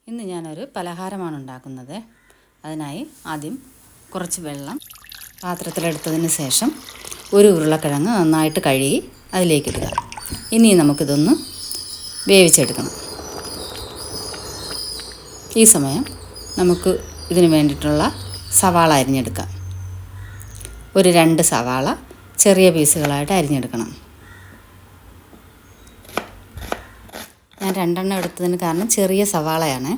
ഇന്ന് ഞാനൊരു പലഹാരമാണ് ഉണ്ടാക്കുന്നത്. അതിനായി ആദ്യം കുറച്ച് വെള്ളം പാത്രത്തിലെടുത്തതിന് ശേഷം ഒരു ഉരുളക്കിഴങ്ങ് നന്നായിട്ട് കഴുകി അതിലേക്കിടുക. ഇനി നമുക്കിതൊന്ന് വേവിച്ചെടുക്കണം. ഈ സമയം നമുക്ക് ഇതിന് വേണ്ടിയിട്ടുള്ള സവാള അരിഞ്ഞെടുക്കാം. ഒരു 2 സവാള ചെറിയ പീസുകളായിട്ട് അരിഞ്ഞെടുക്കണം. ഞാൻ 2 എണ്ണം എടുത്തതിന് കാരണം ചെറിയ സവാളയാണ്.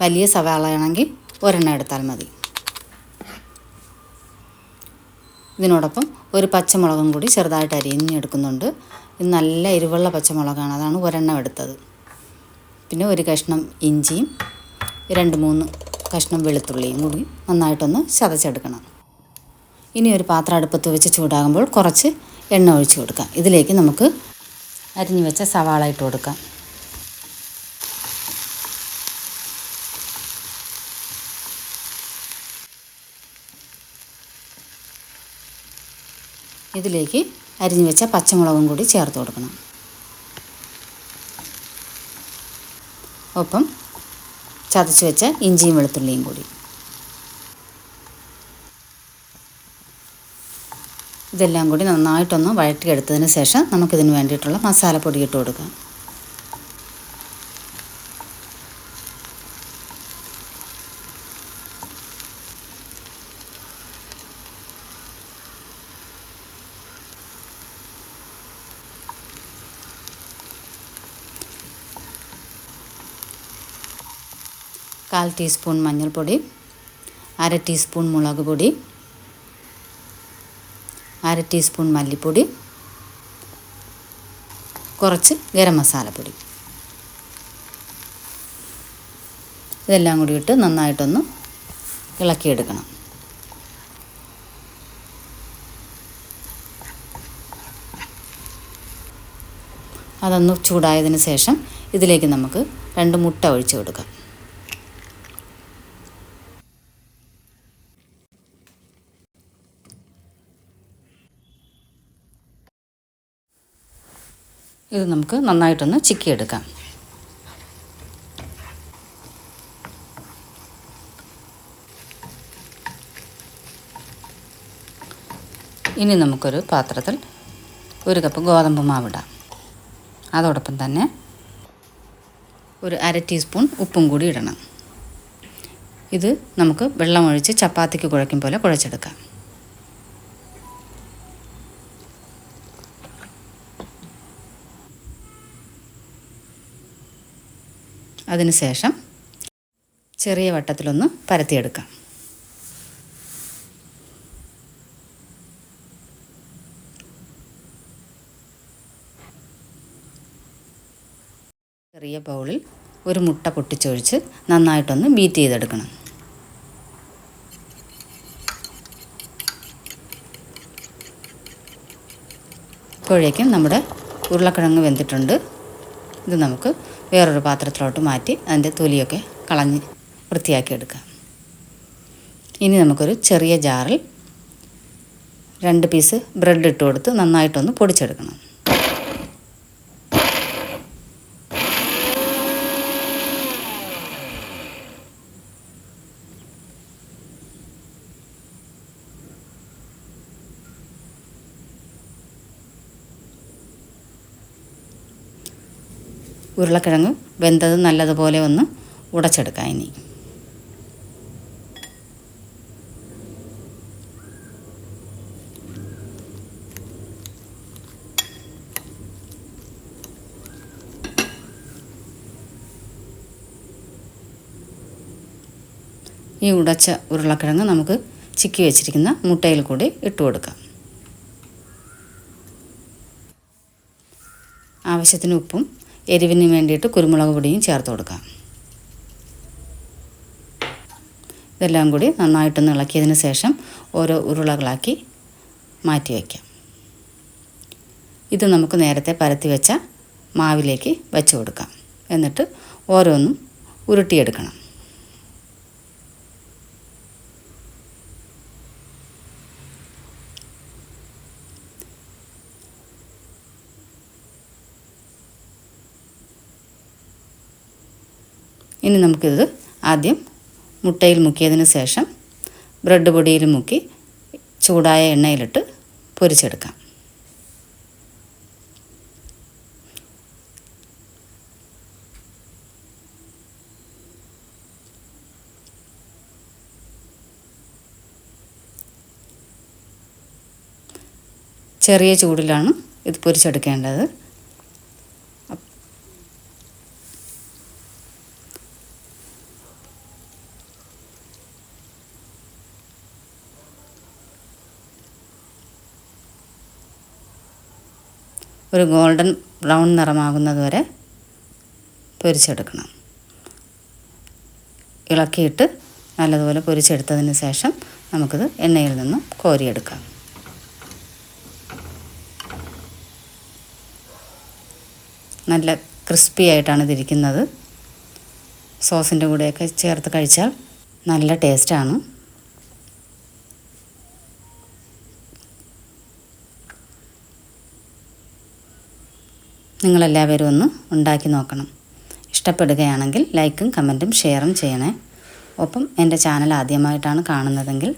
വലിയ സവാളയാണെങ്കിൽ 1 എണ്ണം എടുത്താൽ മതി. ഇതിനോടൊപ്പം ഒരു പച്ചമുളകും കൂടി ചെറുതായിട്ട് അരിഞ്ഞെടുക്കുന്നുണ്ട്. ഇത് നല്ല എരിവുള്ള പച്ചമുളകാണ്, അതാണ് 1 എണ്ണം എടുത്തത്. പിന്നെ ഒരു കഷ്ണം ഇഞ്ചിയും 2-3 കഷ്ണം വെളുത്തുള്ളിയും കൂടി നന്നായിട്ടൊന്ന് ചതച്ചെടുക്കണം. ഇനി ഒരു പാത്രം അടുപ്പത്ത് വെച്ച് ചൂടാകുമ്പോൾ കുറച്ച് എണ്ണ ഒഴിച്ച് കൊടുക്കാം. ഇതിലേക്ക് നമുക്ക് അരിഞ്ഞു വെച്ച സവാള ഇട്ട് കൊടുക്കാം. ഇതിലേക്ക് അരിഞ്ഞു വെച്ച പച്ചമുളകും കൂടി ചേർത്ത് കൊടുക്കണം. ഒപ്പം ചതച്ച് വെച്ച ഇഞ്ചിയും വെളുത്തുള്ളിയും കൂടി. ഇതെല്ലാം കൂടി നന്നായിട്ടൊന്ന് വഴറ്റിയെടുത്തതിന് ശേഷം നമുക്കിതിന് വേണ്ടിയിട്ടുള്ള മസാലപ്പൊടി ഇട്ട് കൊടുക്കാം. കാൽ ടീസ്പൂൺ മഞ്ഞൾപ്പൊടി, 1/2 ടീസ്പൂൺ മുളക് പൊടി, 1/2 ടീസ്പൂൺ മല്ലിപ്പൊടി, കുറച്ച് ഗരം മസാലപ്പൊടി. ഇതെല്ലാം കൂടി ഇട്ട് നന്നായിട്ടൊന്ന് ഇളക്കിയെടുക്കണം. അതൊന്ന് ചൂടായതിന് ശേഷം ഇതിലേക്ക് നമുക്ക് 2 മുട്ട ഒഴിച്ച് കൊടുക്കാം. ഇത് നമുക്ക് നന്നായിട്ടൊന്ന് ചിക്കിയെടുക്കാം. ഇനി നമുക്കൊരു പാത്രത്തിൽ 1 കപ്പ് ഗോതമ്പ് മാവിടാം. അതോടൊപ്പം തന്നെ ഒരു 1/2 ടീസ്പൂൺ ഉപ്പും കൂടി ഇടണം. ഇത് നമുക്ക് വെള്ളമൊഴിച്ച് ചപ്പാത്തിക്ക് കുഴയ്ക്കും പോലെ കുഴച്ചെടുക്കാം. അതിനുശേഷം ചെറിയ വട്ടത്തിലൊന്ന് പരത്തിയെടുക്കാം. ചെറിയ ബൗളിൽ 1 മുട്ട പൊട്ടിച്ചൊഴിച്ച് നന്നായിട്ടൊന്ന് ബീറ്റ് ചെയ്തെടുക്കണം. ഇപ്പോഴേക്കും നമ്മുടെ ഉരുളക്കിഴങ്ങ് വെന്തിട്ടുണ്ട്. ഇത് നമുക്ക് വേറൊരു പാത്രത്തിലോട്ട് മാറ്റി അതിൻ്റെ തൊലിയൊക്കെ കളഞ്ഞ് വൃത്തിയാക്കിയെടുക്കാം. ഇനി നമുക്കൊരു ചെറിയ ജാറിൽ 2 പീസ് ബ്രെഡ് ഇട്ട് കൊടുത്ത് നന്നായിട്ടൊന്ന് പൊടിച്ചെടുക്കണം. ഉരുളക്കിഴങ്ങ് വെന്തത് നല്ലതുപോലെ ഒന്ന് ഉടച്ചെടുക്കാം. ഇനി ഈ ഉടച്ച ഉരുളക്കിഴങ്ങ് നമുക്ക് ചിക്കി വെച്ചിരിക്കുന്ന മുട്ടയിൽ കൂടി ഇട്ട് കൊടുക്കാം. ആവശ്യത്തിന് ഉപ്പും എരിവിന് വേണ്ടിയിട്ട് കുരുമുളക് പൊടിയും ചേർത്ത് കൊടുക്കാം. ഇതെല്ലാം കൂടി നന്നായിട്ടൊന്ന് ഇളക്കിയതിന് ശേഷം ഓരോ ഉരുളകളാക്കി മാറ്റി വയ്ക്കാം. ഇത് നമുക്ക് നേരത്തെ പരത്തി വെച്ച മാവിലേക്ക് വെച്ച് കൊടുക്കാം. എന്നിട്ട് ഓരോന്നും ഉരുട്ടിയെടുക്കണം. ഇനി നമുക്കിത് ആദ്യം മുട്ടയിൽ മുക്കിയതിന് ശേഷം ബ്രെഡ് പൊടിയിൽ മുക്കി ചൂടായ എണ്ണയിലിട്ട് പൊരിച്ചെടുക്കാം. ചെറിയ ചൂടിലാണ് ഇത് പൊരിച്ചെടുക്കേണ്ടത്. ഒരു ഗോൾഡൻ ബ്രൗൺ നിറമാകുന്നത് വരെ പൊരിച്ചെടുക്കണം. ഇളക്കിയിട്ട് നല്ലതുപോലെ പൊരിച്ചെടുത്തതിന് ശേഷം നമുക്കിത് എണ്ണയിൽ നിന്നും കോരിയെടുക്കാം. നല്ല ക്രിസ്പി ആയിട്ടാണ് ഇതിരിക്കുന്നത്. സോസിൻ്റെ കൂടെയൊക്കെ ചേർത്ത് കഴിച്ചാൽ നല്ല ടേസ്റ്റാണ്. നിങ്ങളെല്ലാവരും ഒന്ന് ഉണ്ടാക്കി നോക്കണം. ഇഷ്ടപ്പെടുകയാണെങ്കിൽ ലൈക്കും കമൻറ്റും ഷെയറും ചെയ്യണേ. ഒപ്പം എൻ്റെ ചാനൽ ആദ്യമായിട്ടാണ് കാണുന്നതെങ്കിൽ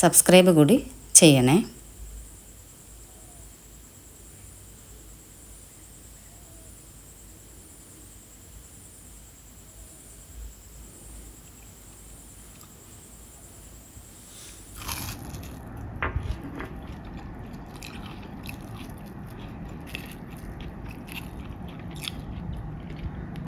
സബ്സ്ക്രൈബ് കൂടി ചെയ്യണേ.